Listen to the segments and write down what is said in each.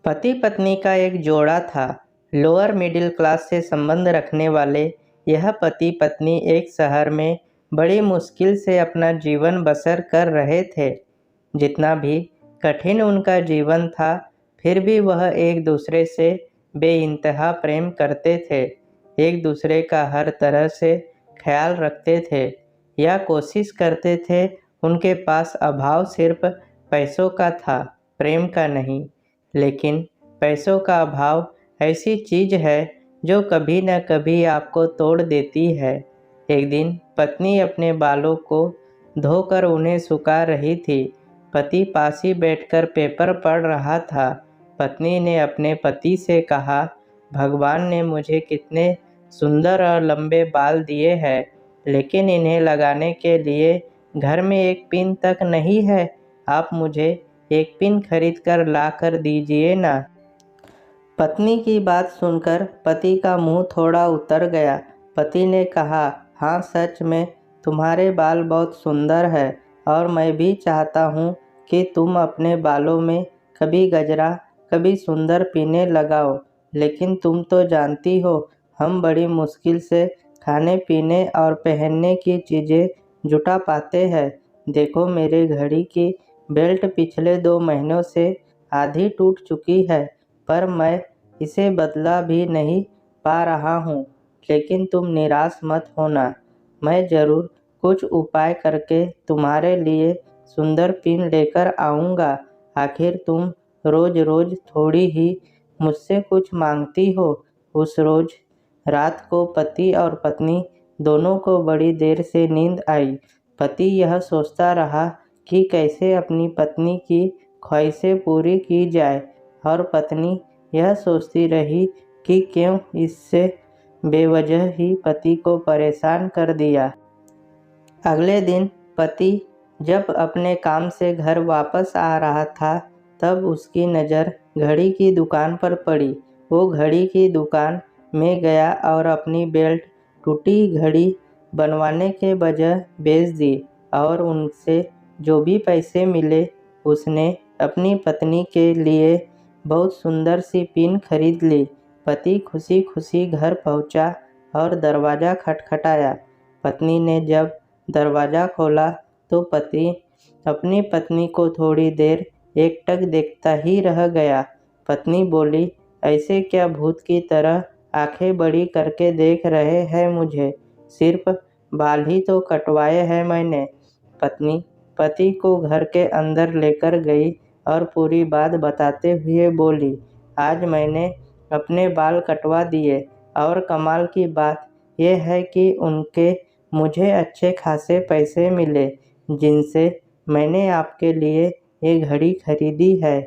पति पत्नी का एक जोड़ा था। लोअर मिडिल क्लास से संबंध रखने वाले यह पति पत्नी एक शहर में बड़ी मुश्किल से अपना जीवन बसर कर रहे थे। जितना भी कठिन उनका जीवन था, फिर भी वह एक दूसरे से बेइंतहा प्रेम करते थे। एक दूसरे का हर तरह से ख्याल रखते थे या कोशिश करते थे। उनके पास अभाव सिर्फ पैसों का था, प्रेम का नहीं। लेकिन पैसों का अभाव ऐसी चीज़ है जो कभी न कभी आपको तोड़ देती है। एक दिन पत्नी अपने बालों को धोकर उन्हें सुखा रही थी। पति पास ही बैठकर पेपर पढ़ रहा था। पत्नी ने अपने पति से कहा, भगवान ने मुझे कितने सुंदर और लंबे बाल दिए हैं, लेकिन इन्हें लगाने के लिए घर में एक पिन तक नहीं है। आप मुझे एक पिन खरीद कर ला कर दीजिए ना। पत्नी की बात सुनकर पति का मुंह थोड़ा उतर गया। पति ने कहा, हाँ, सच में तुम्हारे बाल बहुत सुंदर है और मैं भी चाहता हूँ कि तुम अपने बालों में कभी गजरा, कभी सुंदर पिने लगाओ। लेकिन तुम तो जानती हो, हम बड़ी मुश्किल से खाने पीने और पहनने की चीज़ें जुटा पाते हैं। देखो, मेरे घड़ी की बेल्ट पिछले 2 महीनों से आधी टूट चुकी है, पर मैं इसे बदला भी नहीं पा रहा हूँ। लेकिन तुम निराश मत होना, मैं ज़रूर कुछ उपाय करके तुम्हारे लिए सुंदर पिन लेकर आऊँगा। आखिर तुम रोज़ रोज़ थोड़ी ही मुझसे कुछ मांगती हो। उस रोज़ रात को पति और पत्नी दोनों को बड़ी देर से नींद आई। पति यह सोचता रहा कि कैसे अपनी पत्नी की ख्वाहिशें पूरी की जाए, और पत्नी यह सोचती रही कि क्यों इससे बेवजह ही पति को परेशान कर दिया। अगले दिन पति जब अपने काम से घर वापस आ रहा था, तब उसकी नज़र घड़ी की दुकान पर पड़ी। वो घड़ी की दुकान में गया और अपनी बेल्ट टूटी घड़ी बनवाने के बजाय बेच दी, और उनसे जो भी पैसे मिले उसने अपनी पत्नी के लिए बहुत सुंदर सी पिन खरीद ली। पति खुशी खुशी घर पहुंचा और दरवाज़ा खटखटाया। पत्नी ने जब दरवाज़ा खोला तो पति अपनी पत्नी को थोड़ी देर एकटक देखता ही रह गया। पत्नी बोली, ऐसे क्या भूत की तरह आंखें बड़ी करके देख रहे हैं मुझे? सिर्फ बाल ही तो कटवाए हैं मैंने। पत्नी पति को घर के अंदर लेकर गई और पूरी बात बताते हुए बोली, आज मैंने अपने बाल कटवा दिए, और कमाल की बात यह है कि उनके मुझे अच्छे खासे पैसे मिले, जिनसे मैंने आपके लिए ये घड़ी खरीदी है।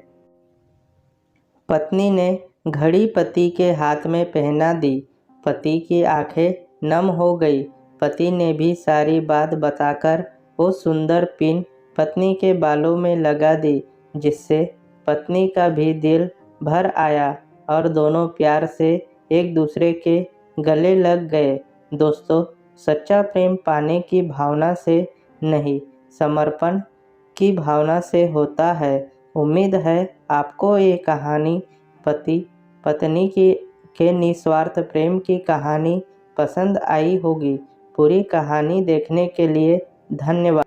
पत्नी ने घड़ी पति के हाथ में पहना दी। पति की आंखें नम हो गई। पति ने भी सारी बात बताकर वो सुंदर पिन पत्नी के बालों में लगा दी, जिससे पत्नी का भी दिल भर आया और दोनों प्यार से एक दूसरे के गले लग गए। दोस्तों, सच्चा प्रेम पाने की भावना से नहीं, समर्पण की भावना से होता है। उम्मीद है आपको ये कहानी पति पत्नी के निस्वार्थ प्रेम की कहानी पसंद आई होगी। पूरी कहानी देखने के लिए धन्यवाद।